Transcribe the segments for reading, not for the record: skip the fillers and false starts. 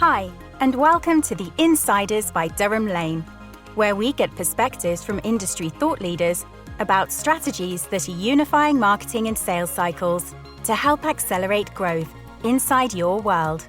Hi, and welcome to the Insiders by Durham Lane, where we get perspectives from industry thought leaders about strategies that are unifying marketing and sales cycles to help accelerate growth inside your world.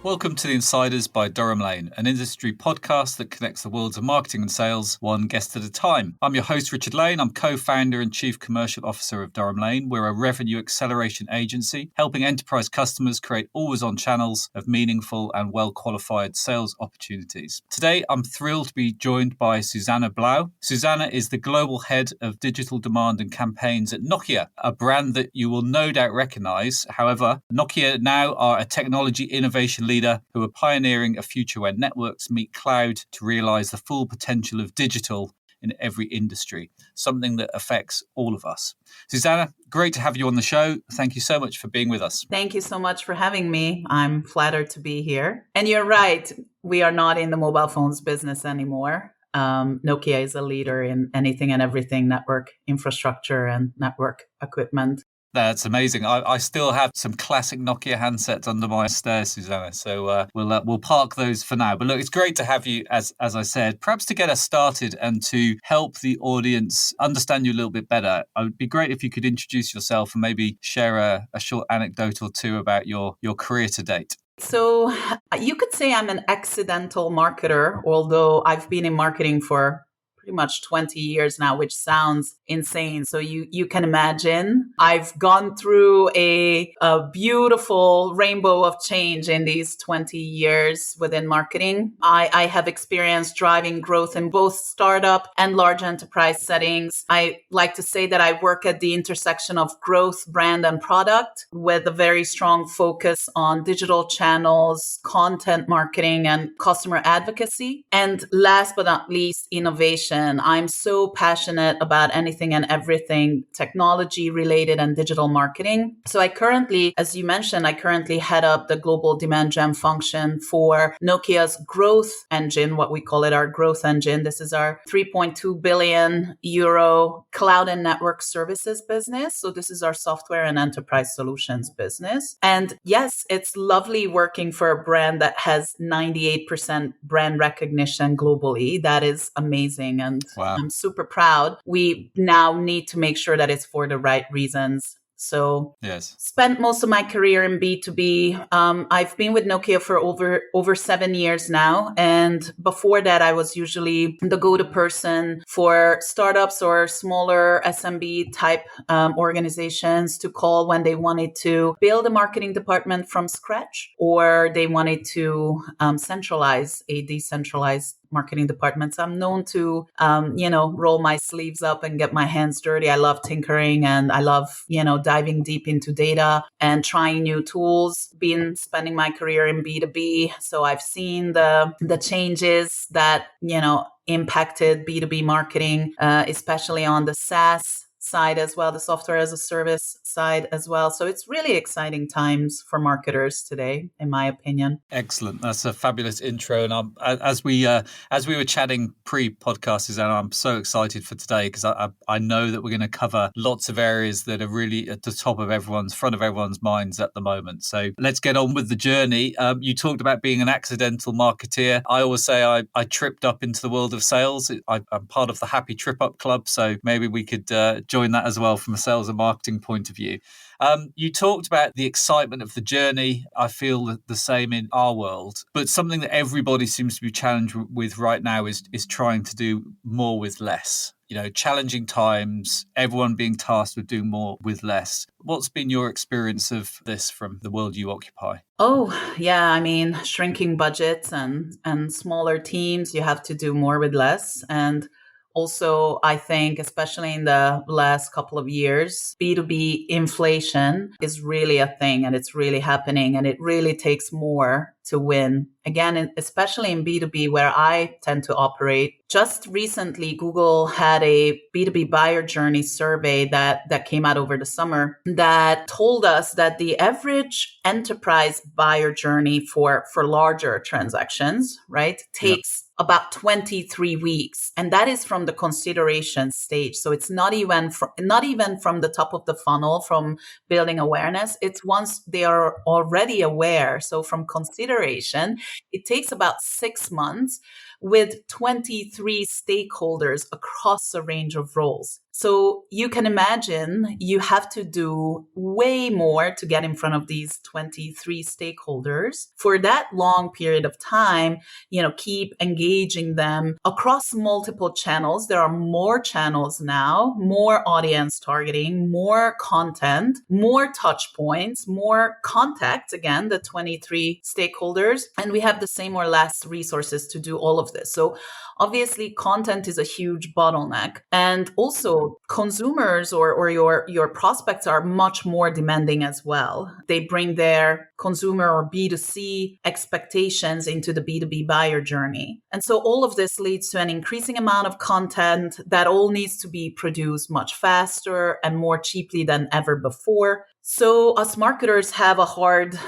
Welcome to the Insiders by Durham Lane, an industry podcast that connects the worlds of marketing and sales, one guest at a time. I'm your host, Richard Lane. I'm co-founder and chief commercial officer of Durham Lane. We're a revenue acceleration agency, helping enterprise customers create always-on channels of meaningful and well-qualified sales opportunities. Today, I'm thrilled to be joined by Zsuzsanna Blau. Zsuzsanna is the global head of digital demand and campaigns at Nokia, a brand that you will no doubt recognize. However, Nokia now are a technology innovation leader who are pioneering a future where networks meet cloud to realize the full potential of digital in every industry, something that affects all of us. Zsuzsanna, great to have you on the show. Thank you so much for being with us. Thank you so much for having me. I'm flattered to be here. And you're right, we are not in the mobile phones business anymore. Nokia is a leader in anything and everything network infrastructure and network equipment. That's amazing. I still have some classic Nokia handsets under my stairs, Zsuzsanna. So we'll park those for now. But look, it's great to have you, as I said. Perhaps to get us started and to help the audience understand you a little bit better, it would be great if you could introduce yourself and maybe share a short anecdote or two about your career to date. So you could say I'm an accidental marketer, although I've been in marketing for pretty much 20 years now, which sounds insane. So you can imagine I've gone through a beautiful rainbow of change in these 20 years within marketing. I have experienced driving growth in both startup and large enterprise settings. I like to say that I work at the intersection of growth, brand, and product with a very strong focus on digital channels, content marketing, and customer advocacy. And last but not least, innovation. I'm so passionate about anything and everything technology related and digital marketing. So I currently, as you mentioned, head up the global demand gen function for Nokia's growth engine, what we call it, our growth engine. This is our 3.2 billion euro cloud and network services business. So this is our software and enterprise solutions business. And yes, it's lovely working for a brand that has 98% brand recognition globally. That is amazing. And wow. I'm super proud. We now need to make sure that it's for the right reasons. So yes. Spent most of my career in B2B. I've been with Nokia for over 7 years now. And before that, I was usually the go-to person for startups or smaller SMB type organizations to call when they wanted to build a marketing department from scratch, or they wanted to centralize a decentralized marketing departments. I'm known to, roll my sleeves up and get my hands dirty. I love tinkering and I love, diving deep into data and trying new tools. Been spending my career in B2B. So I've seen the changes that, impacted B2B marketing, especially on the SaaS side as well, the software as a service side as well. So it's really exciting times for marketers today, in my opinion. Excellent. That's a fabulous intro. And as we were chatting pre-podcast, Zsuzsanna, I'm so excited for today because I know that we're going to cover lots of areas that are really at the front of everyone's minds at the moment. So let's get on with the journey. You talked about being an accidental marketeer. I always say I tripped up into the world of sales. I'm part of the Happy Trip Up Club. So maybe we could join that as well from a sales and marketing point of view. You talked about the excitement of the journey. I feel the same in our world, but something that everybody seems to be challenged with right now is trying to do more with less. Challenging times, everyone being tasked with doing more with less. What's been your experience of this from the world you occupy? Oh, yeah. Shrinking budgets and smaller teams, you have to do more with less. And also, I think, especially in the last couple of years, B2B inflation is really a thing and it's really happening and it really takes more to win. Again, especially in B2B where I tend to operate. Just recently, Google had a B2B buyer journey survey that came out over the summer that told us that the average enterprise buyer journey for larger transactions, right, takes about 23 weeks. And that is from the consideration stage. So it's not even from the top of the funnel, from building awareness. It's once they are already aware. So from consideration consideration, it takes about 6 months with 23 stakeholders across a range of roles. So you can imagine you have to do way more to get in front of these 23 stakeholders for that long period of time, keep engaging them across multiple channels. There are more channels now, more audience targeting, more content, more touch points, more contacts, again, the 23 stakeholders. And we have the same or less resources to do all of this. So obviously, content is a huge bottleneck. And also, consumers or your prospects are much more demanding as well. They bring their consumer or B2C expectations into the B2B buyer journey. And so all of this leads to an increasing amount of content that all needs to be produced much faster and more cheaply than ever before. So us marketers have a hard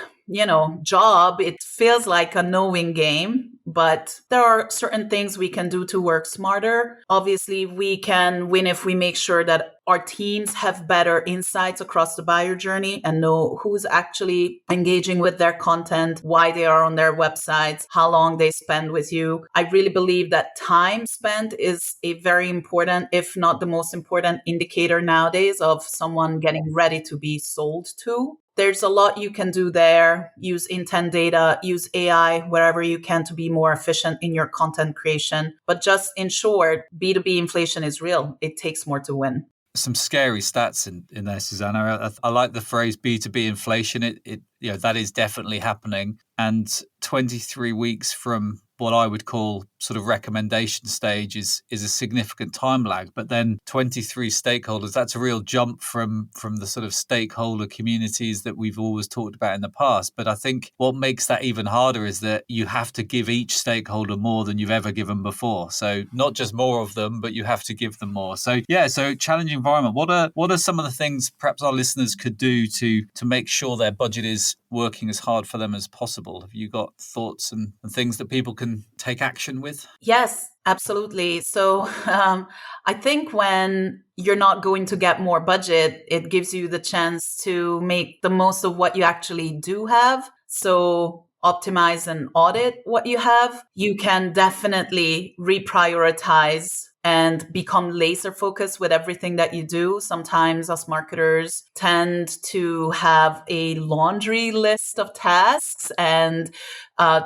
job. It feels like a no-win game, but there are certain things we can do to work smarter. Obviously, we can win if we make sure that our teams have better insights across the buyer journey and know who's actually engaging with their content, why they are on their websites, how long they spend with you. I really believe that time spent is a very important, if not the most important indicator nowadays of someone getting ready to be sold to. There's a lot you can do there. Use intent data, use AI wherever you can to be more efficient in your content creation. But just in short, B2B inflation is real. It takes more to win. Some scary stats in there, Zsuzsanna. I like the phrase B2B inflation. It that is definitely happening. And 23 weeks from what I would call sort of recommendation stage is a significant time lag. But then 23 stakeholders, that's a real jump from the sort of stakeholder communities that we've always talked about in the past. But I think what makes that even harder is that you have to give each stakeholder more than you've ever given before. So not just more of them, but you have to give them more. So so challenging environment. What are some of the things perhaps our listeners could do to make sure their budget is working as hard for them as possible? Have you got thoughts and things that people can take action with? Yes, absolutely. So I think when you're not going to get more budget, it gives you the chance to make the most of what you actually do have. So optimize and audit what you have. You can definitely reprioritize and become laser focused with everything that you do. Sometimes us marketers tend to have a laundry list of tasks and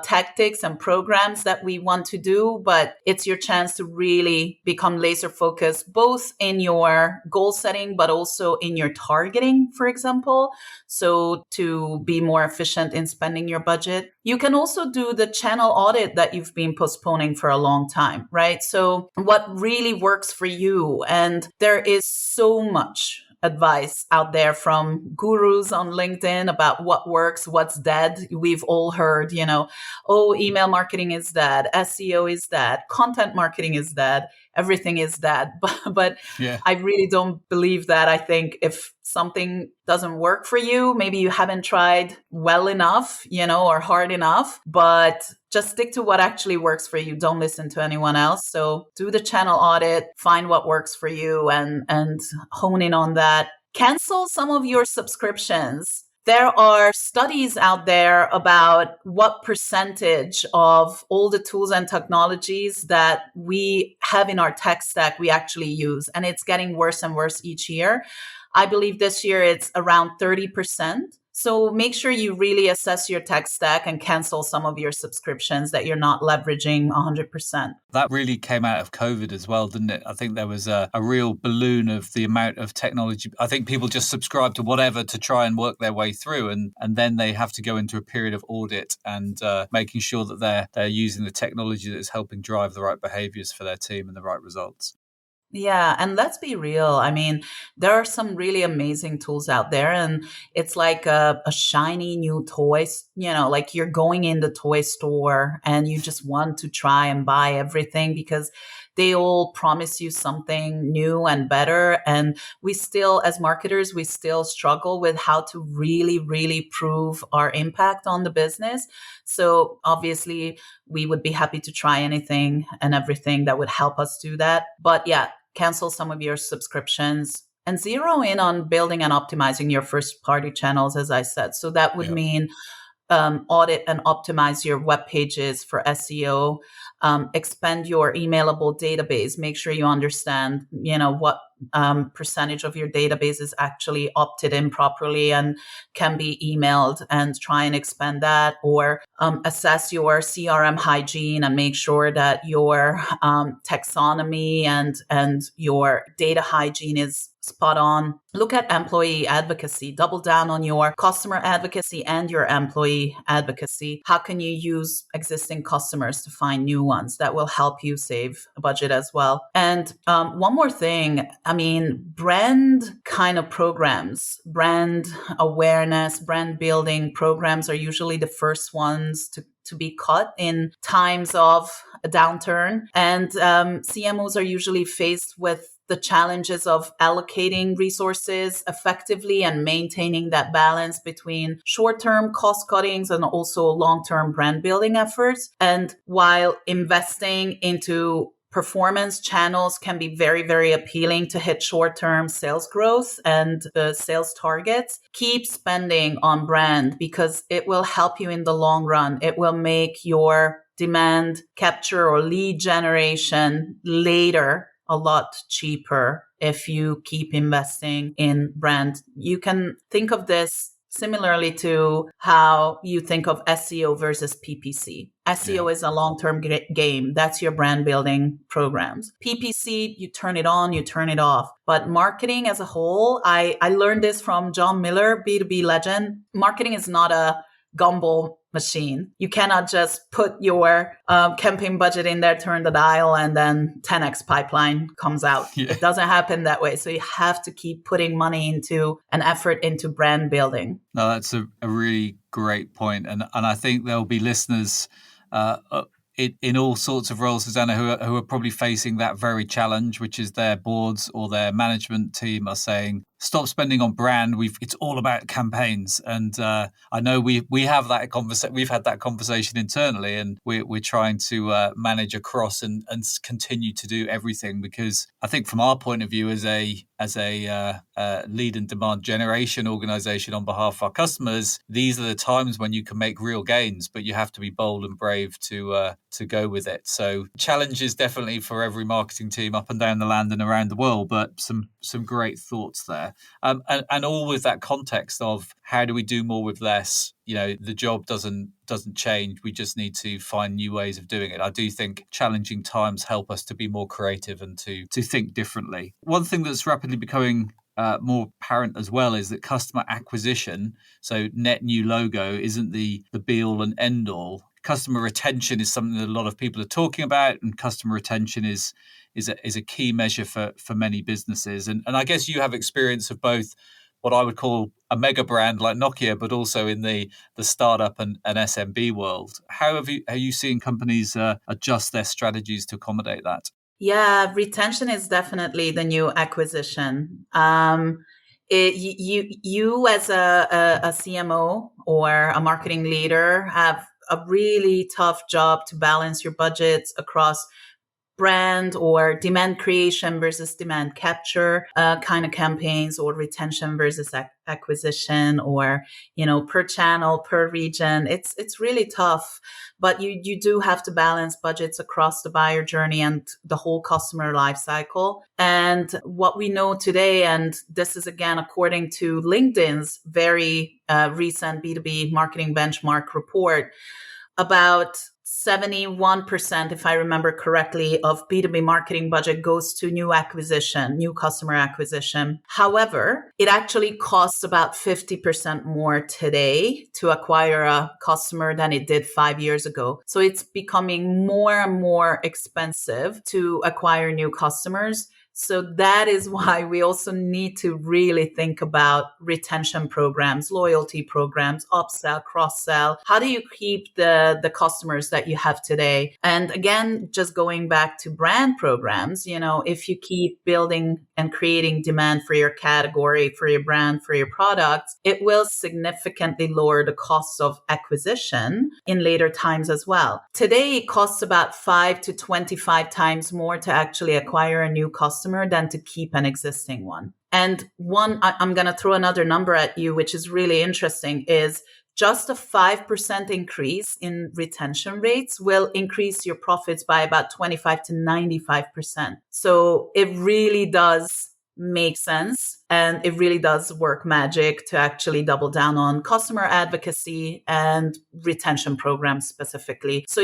tactics and programs that we want to do, but it's your chance to really become laser focused, both in your goal setting, but also in your targeting, for example. So to be more efficient in spending your budget. You can also do the channel audit that you've been postponing for a long time, right? So what really works for you? And there is so much advice out there from gurus on LinkedIn about what works, what's dead. We've all heard, email marketing is dead, SEO is dead, content marketing is dead, everything is dead. But yeah. I really don't believe that. I think if something doesn't work for you, maybe you haven't tried well enough, or hard enough, but just stick to what actually works for you. Don't listen to anyone else. So do the channel audit, find what works for you and hone in on that. Cancel some of your subscriptions. There are studies out there about what percentage of all the tools and technologies that we have in our tech stack we actually use. And it's getting worse and worse each year. I believe this year it's around 30%. So make sure you really assess your tech stack and cancel some of your subscriptions that you're not leveraging 100%. That really came out of COVID as well, didn't it? I think there was a real balloon of the amount of technology. I think people just subscribe to whatever to try and work their way through. And then they have to go into a period of audit and making sure that they're using the technology that is helping drive the right behaviors for their team and the right results. Yeah. And let's be real. I mean, there are some really amazing tools out there and it's like a shiny new toy, like you're going in the toy store and you just want to try and buy everything because they all promise you something new and better. And we still, as marketers, we still struggle with how to really, really prove our impact on the business. So obviously we would be happy to try anything and everything that would help us do that. But yeah, cancel some of your subscriptions and zero in on building and optimizing your first party channels, as I said. So that would mean audit and optimize your web pages for SEO. Expand your emailable database. Make sure you understand, what percentage of your database is actually opted in properly and can be emailed, and try and expand that. Or assess your CRM hygiene and make sure that your taxonomy and your data hygiene is spot on. Look at employee advocacy. Double down on your customer advocacy and your employee advocacy. How can you use existing customers to find new ones that will help you save a budget as well? And one more thing, brand kind of programs, brand awareness, brand building programs are usually the first ones to be cut in times of a downturn. And CMOs are usually faced with the challenges of allocating resources effectively and maintaining that balance between short-term cost cuttings and also long-term brand building efforts. And while investing into performance channels can be very, very appealing to hit short-term sales growth and sales targets, keep spending on brand because it will help you in the long run. It will make your demand capture or lead generation later a lot cheaper if you keep investing in brand. You can think of this similarly to how you think of SEO versus PPC. SEO is a long-term game. That's your brand building programs. PPC, you turn it on, you turn it off. But marketing as a whole, I learned this from John Miller, B2B legend. Marketing is not a gumball machine. You cannot just put your campaign budget in there, turn the dial, and then 10x pipeline comes out. Yeah. It doesn't happen that way. So you have to keep putting money into an effort into brand building. No, that's a really great point. And I think there'll be listeners in all sorts of roles, Zsuzsanna, who are probably facing that very challenge, which is their boards or their management team are saying, stop spending on brand. It's all about campaigns. And I know we have that conversation. We've had that conversation internally, and we're trying to manage across and continue to do everything, because I think from our point of view as a lead and demand generation organization on behalf of our customers, these are the times when you can make real gains, but you have to be bold and brave to go with it. So challenges definitely for every marketing team up and down the land and around the world, but some great thoughts there. And all with that context of how do we do more with less? The job doesn't change. We just need to find new ways of doing it. I do think challenging times help us to be more creative and to think differently. One thing that's rapidly becoming more apparent as well is that customer acquisition, so net new logo, isn't the be all and end all. Customer retention is something that a lot of people are talking about, and customer retention is a key measure for many businesses. And I guess you have experience of both what I would call a mega brand like Nokia, but also in the startup and SMB world. How are you seeing companies adjust their strategies to accommodate that? Yeah, retention is definitely the new acquisition. You as a CMO or a marketing leader have a really tough job to balance your budgets across brand or demand creation versus demand capture kind of campaigns, or retention versus acquisition, or per channel, per region. It's really tough, but you do have to balance budgets across the buyer journey and the whole customer life cycle. And what we know today, and this is again according to LinkedIn's very recent B2B marketing benchmark report, about 71%, if I remember correctly, of B2B marketing budget goes to new customer acquisition. However, it actually costs about 50% more today to acquire a customer than it did 5 years ago. So it's becoming more and more expensive to acquire new customers. So that is why we also need to really think about retention programs, loyalty programs, upsell, cross-sell. How do you keep the customers that you have today? And again, just going back to brand programs, if you keep building and creating demand for your category, for your brand, for your products, it will significantly lower the cost of acquisition in later times as well. Today, it costs about 5 to 25 times more to actually acquire a new customer than to keep an existing one. And I'm going to throw another number at you, which is really interesting, is just a 5% increase in retention rates will increase your profits by about 25 to 95%. So it really does make sense. And it really does work magic to actually double down on customer advocacy and retention programs specifically. So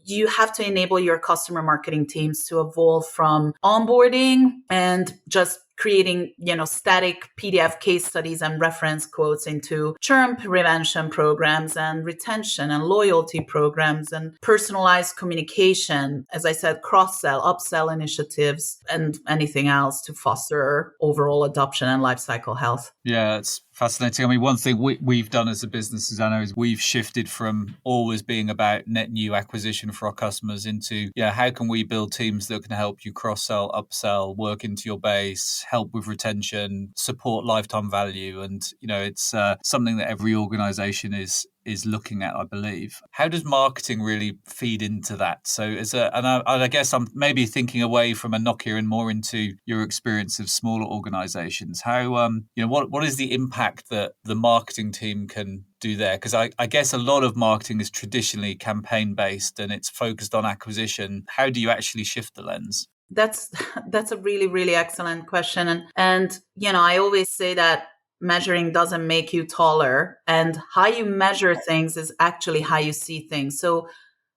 you have to enable your customer marketing teams to evolve from onboarding and just creating, static PDF case studies and reference quotes into churn prevention programs and retention and loyalty programs and personalized communication. As I said, cross-sell, upsell initiatives, and anything else to foster overall adoption and lifecycle health. Yeah, it's fascinating. I mean, one thing we've done as a business, Zsuzsanna, is we've shifted from always being about net new acquisition for our customers into, how can we build teams that can help you cross-sell, upsell, work into your base, help with retention, support lifetime value. And, it's something that every organization is looking at, I believe. How does marketing really feed into that? So I guess I'm maybe thinking away from a Nokia and more into your experience of smaller organizations. How, what is the impact that the marketing team can do there? Because I guess a lot of marketing is traditionally campaign based and it's focused on acquisition. How do you actually shift the lens? That's a really, really excellent question. And I always say that measuring doesn't make you taller, and how you measure things is actually how you see things. So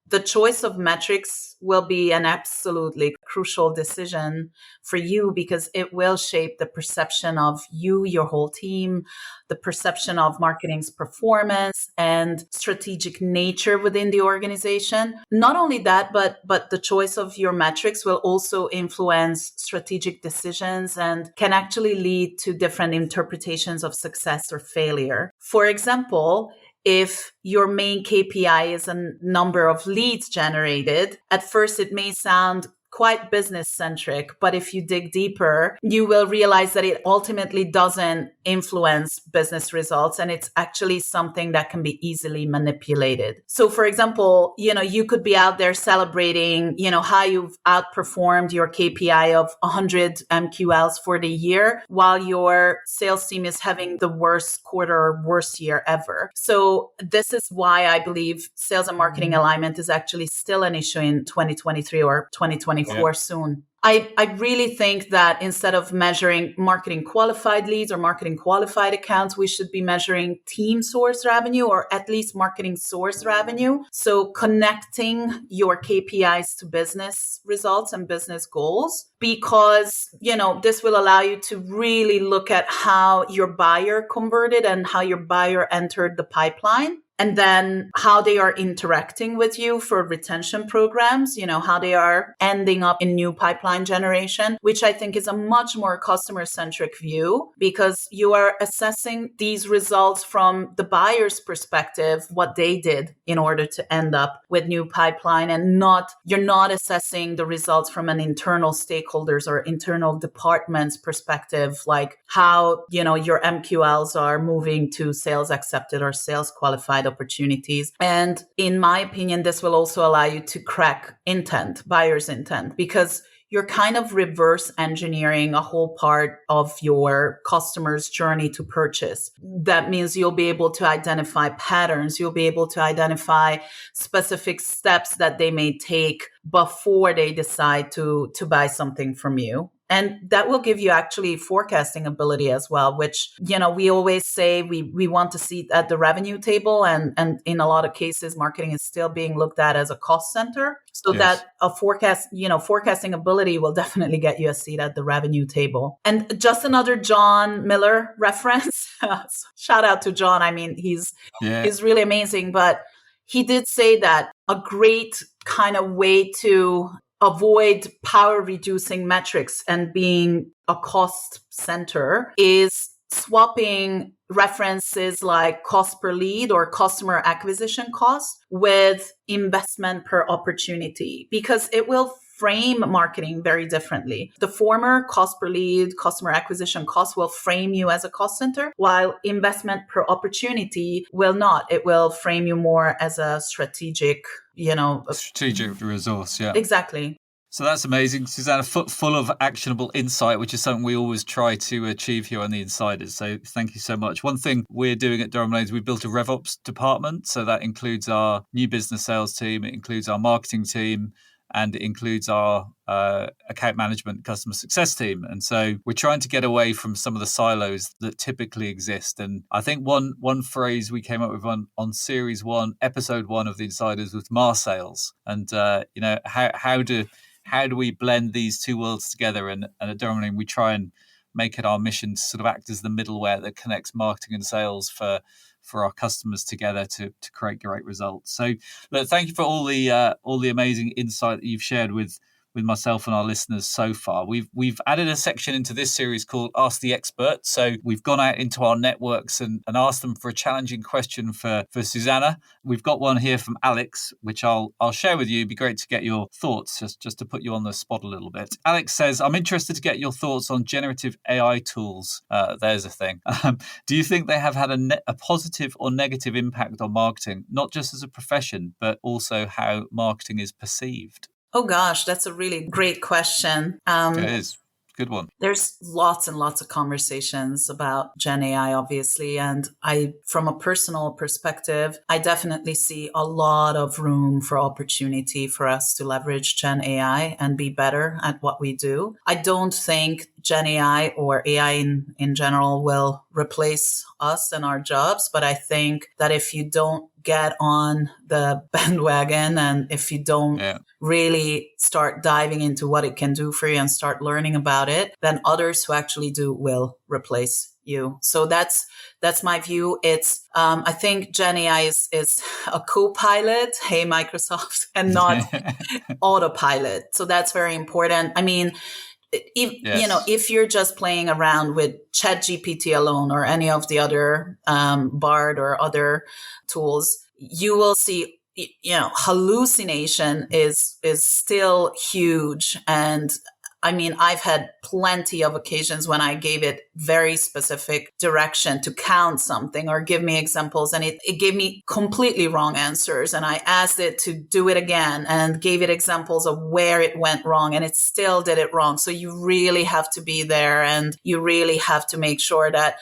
the choice of metrics will be an absolutely crucial decision for you because it will shape the perception of you, your whole team, the perception of marketing's performance and strategic nature within the organization. Not only that, but the choice of your metrics will also influence strategic decisions and can actually lead to different interpretations of success or failure. For example, if your main KPI is a number of leads generated, at first it may sound quite business centric, but if you dig deeper, you will realize that it ultimately doesn't influence business results. And it's actually something that can be easily manipulated. So for example, you could be out there celebrating, how you've outperformed your KPI of 100 MQLs for the year, while your sales team is having the worst quarter or worst year ever. So this is why I believe sales and marketing alignment is actually still an issue in 2023 or 2024 soon. I really think that instead of measuring marketing qualified leads or marketing qualified accounts, we should be measuring team source revenue or at least marketing source revenue. So connecting your KPIs to business results and business goals, because, this will allow you to really look at how your buyer converted and how your buyer entered the pipeline. And then how they are interacting with you for retention programs, how they are ending up in new pipeline generation, which I think is a much more customer-centric view because you are assessing these results from the buyer's perspective, what they did in order to end up with new pipeline, and you're not assessing the results from an internal stakeholders or internal departments perspective, like how, your MQLs are moving to sales accepted or sales qualified opportunities. And in my opinion, this will also allow you to crack buyer's intent, because you're kind of reverse engineering a whole part of your customer's journey to purchase. That means you'll be able to identify patterns. You'll be able to identify specific steps that they may take before they decide to buy something from you. And that will give you actually forecasting ability as well, which, we always say we want to see at the revenue table. And in a lot of cases, marketing is still being looked at as a cost center. So that a forecasting ability will definitely get you a seat at the revenue table. And just another John Miller reference. Shout out to John. I mean, he's really amazing, but he did say that a great kind of way to avoid power reducing metrics and being a cost center is swapping references like cost per lead or customer acquisition cost with investment per opportunity, because it will frame marketing very differently. The former, cost per lead, customer acquisition cost, will frame you as a cost center, while investment per opportunity will not. It will frame you more as a strategic, strategic resource. Yeah, exactly. So that's amazing, Zsuzsanna, full of actionable insight, which is something we always try to achieve here on the Insiders. So thank you so much. One thing we're doing at Durham Lane is we built a RevOps department. So that includes our new business sales team, it includes our marketing team, and it includes our account management customer success team. And so we're trying to get away from some of the silos that typically exist. And I think one phrase we came up with on series 1, episode 1 of the Insiders was Marsales. And how do we blend these two worlds together? And at Durham Lane, we try and make it our mission to sort of act as the middleware that connects marketing and sales for our customers together to create great results. So look, thank you for all the amazing insight that you've shared with myself and our listeners so far. We've added a section into this series called Ask the Expert. So we've gone out into our networks and asked them for a challenging question for Zsuzsanna. We've got one here from Alex, which I'll share with you. It'd be great to get your thoughts, just to put you on the spot a little bit. Alex says, I'm interested to get your thoughts on generative AI tools. There's a thing. Do you think they have had a positive or negative impact on marketing, not just as a profession, but also how marketing is perceived? Oh gosh, that's a really great question. It is. Good one. There's lots and lots of conversations about Gen AI, obviously. And from a personal perspective, I definitely see a lot of room for opportunity for us to leverage Gen AI and be better at what we do. I don't think Gen AI or AI in general will replace us and our jobs. But I think that if you don't get on the bandwagon and if you don't really start diving into what it can do for you and start learning about it, then others who actually do will replace you. So that's my view. It's I think Gen AI is a co-pilot, hey Microsoft, and not autopilot. So that's very important. I mean, if you're just playing around with ChatGPT alone or any of the other Bard or other tools, you will see, hallucination is still huge. And I mean, I've had plenty of occasions when I gave it very specific direction to count something or give me examples, and it gave me completely wrong answers. And I asked it to do it again and gave it examples of where it went wrong, and it still did it wrong. So you really have to be there, and you really have to make sure that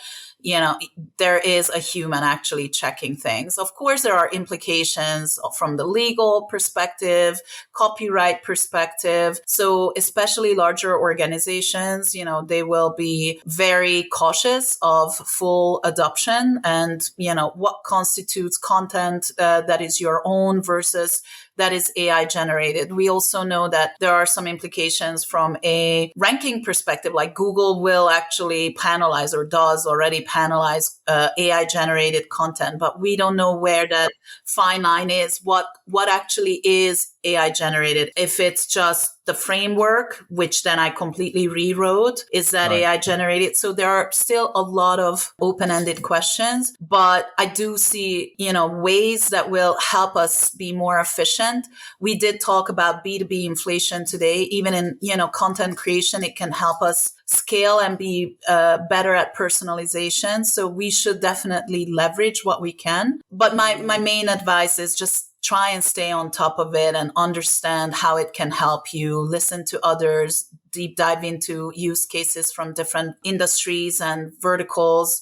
there is a human actually checking things. Of course, there are implications from the legal perspective, copyright perspective. So especially larger organizations, they will be very cautious of full adoption and, what constitutes content that is your own versus that is AI generated. We also know that there are some implications from a ranking perspective, like Google will actually panelize or does already panelize AI generated content, but we don't know where that fine line is, what actually is AI generated. If it's just the framework, which then I completely rewrote, is that right. AI generated? So there are still a lot of open-ended questions, but I do see, ways that will help us be more efficient. We did talk about B2B inflation today. Even in, content creation, it can help us scale and be better at personalization. So we should definitely leverage what we can. But my main advice is just try and stay on top of it and understand how it can help you, listen to others, deep dive into use cases from different industries and verticals,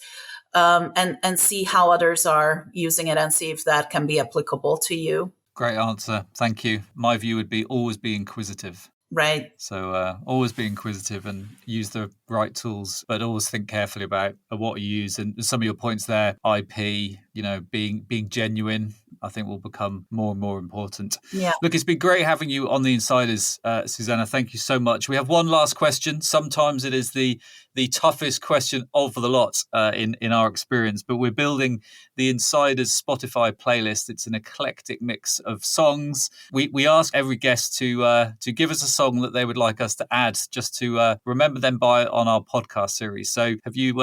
and see how others are using it and see if that can be applicable to you. Great answer. Thank you. My view would be always be inquisitive. Right. So always be inquisitive and use the right tools, but always think carefully about what you use. And some of your points there, IP, being genuine, I think will become more and more important. Yeah. Look, it's been great having you on the Insiders, Zsuzsanna. Thank you so much. We have one last question. Sometimes it is the toughest question of the lot in our experience, but we're building the Insiders Spotify playlist. It's an eclectic mix of songs. We ask every guest to give us a song that they would like us to add, just to remember them by on our podcast series. So have you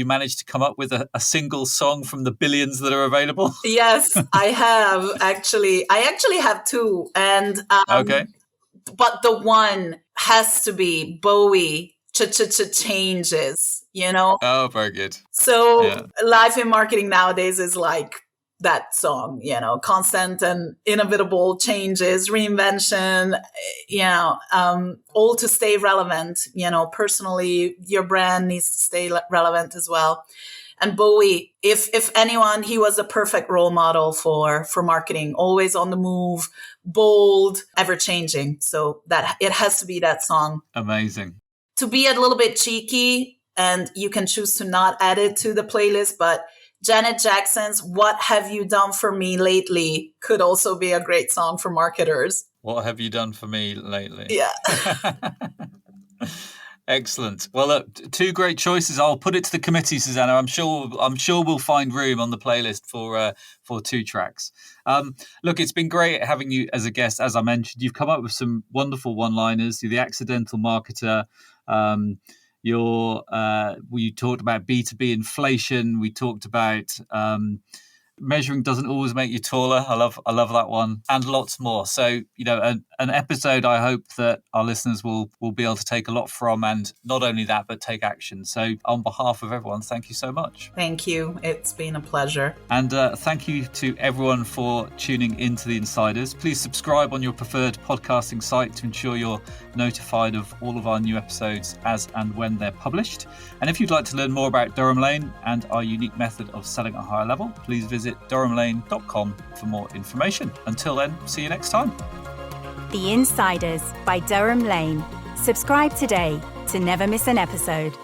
managed to come up with a single song from the billions that are available? Yes, I have actually. I actually have two, and okay. But the one has to be Bowie. Changes, Oh, very good. So life in marketing nowadays is like that song, constant and inevitable changes, reinvention, all to stay relevant. Personally, your brand needs to stay relevant as well. And Bowie, if anyone, he was a perfect role model for marketing, always on the move, bold, ever changing. So that it has to be that song. Amazing. To be a little bit cheeky, and you can choose to not add it to the playlist, but Janet Jackson's "What Have You Done For Me Lately" could also be a great song for marketers. What have you done for me lately? Yeah. Excellent. Well, look, two great choices. I'll put it to the committee, Zsuzsanna. I'm sure we'll find room on the playlist for two tracks. Look, it's been great having you as a guest. As I mentioned, you've come up with some wonderful one-liners. You're the accidental marketer. We talked about B2B inflation. We talked about measuring doesn't always make you taller. I love that one, and lots more. So, an episode I hope that our listeners will be able to take a lot from, and not only that, but take action. So on behalf of everyone, thank you so much. Thank you. It's been a pleasure. And thank you to everyone for tuning into The Insiders. Please subscribe on your preferred podcasting site to ensure you're notified of all of our new episodes as and when they're published. And if you'd like to learn more about Durham Lane and our unique method of selling at a higher level, please visit durhamlane.com for more information. Until then, see you next time. The Insiders by Durham Lane. Subscribe today to never miss an episode.